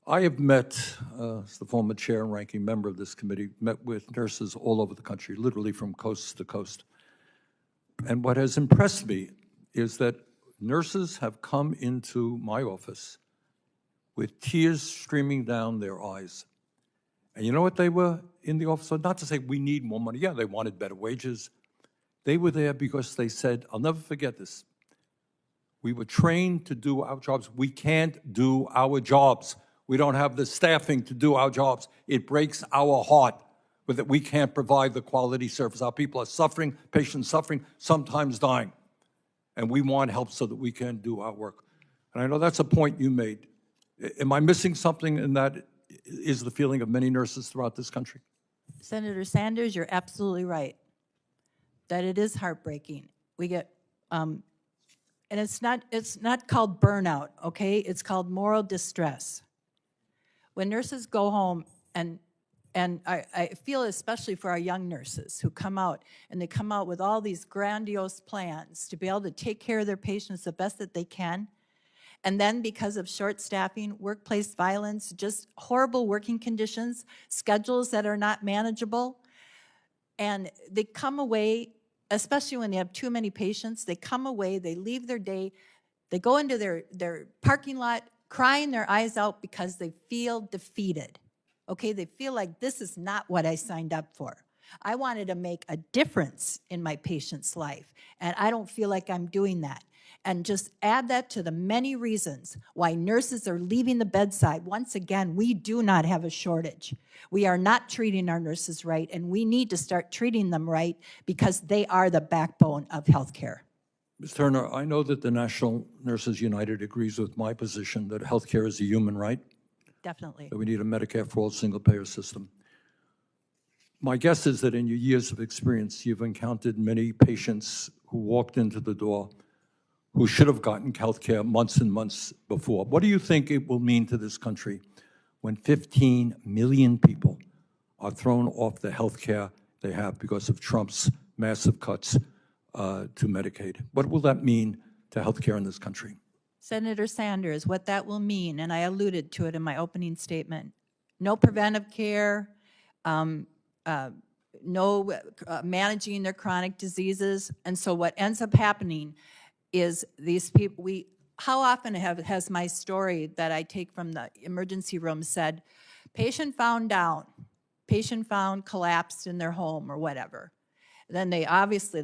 I have met, as the former chair and ranking member of this committee, met with nurses all over the country, literally from coast to coast. And what has impressed me is that nurses have come into my office with tears streaming down their eyes. And you know what they were in the office? Not to say we need more money. Yeah, they wanted better wages. They were there because they said, I'll never forget this. We were trained to do our jobs. We can't do our jobs. We don't have the staffing to do our jobs. It breaks our heart that we can't provide the quality service. Our people are suffering, patients suffering, sometimes dying. And we want help so that we can do our work. And I know that's a point you made. Am I missing something in that is the feeling of many nurses throughout this country? Senator Sanders, you're absolutely right, that it is heartbreaking. We get, and it's not called burnout, okay? It's called moral distress. When nurses go home, and I feel especially for our young nurses who come out, and they come out with all these grandiose plans to be able to take care of their patients the best that they can, and then because of short staffing, workplace violence, just horrible working conditions, schedules that are not manageable, and they come away, especially when they have too many patients, they come away, they leave their day, they go into their parking lot crying their eyes out because they feel defeated. Okay, they feel like this is not what I signed up for. I wanted to make a difference in my patient's life, and I don't feel like I'm doing that. And just add that to the many reasons why nurses are leaving the bedside. Once again, we do not have a shortage. We are not treating our nurses right, and we need to start treating them right because they are the backbone of healthcare. Ms. Turner, I know that the National Nurses United agrees with my position that healthcare is a human right. Definitely. That we need a Medicare for all single-payer system. My guess is that in your years of experience, you've encountered many patients who walked into the door who should have gotten health care months and months before. What do you think it will mean to this country when 15 million people are thrown off the health care they have because of Trump's massive cuts to Medicaid? What will that mean to health care in this country? Senator Sanders, what that will mean, and I alluded to it in my opening statement, no preventive care, no managing their chronic diseases. And so what ends up happening is these people, how often has my story that I take from the emergency room said, patient found down, patient found collapsed in their home or whatever. Then they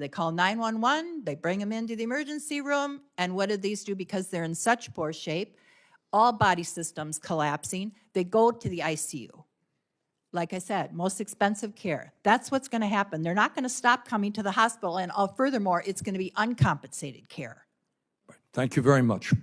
call 911, they bring them into the emergency room, and what do these do? Because they're in such poor shape, all body systems collapsing, they go to the ICU. Like I said, most expensive care. That's what's going to happen. They're not going to stop coming to the hospital, and furthermore, it's going to be uncompensated care. Thank you very much.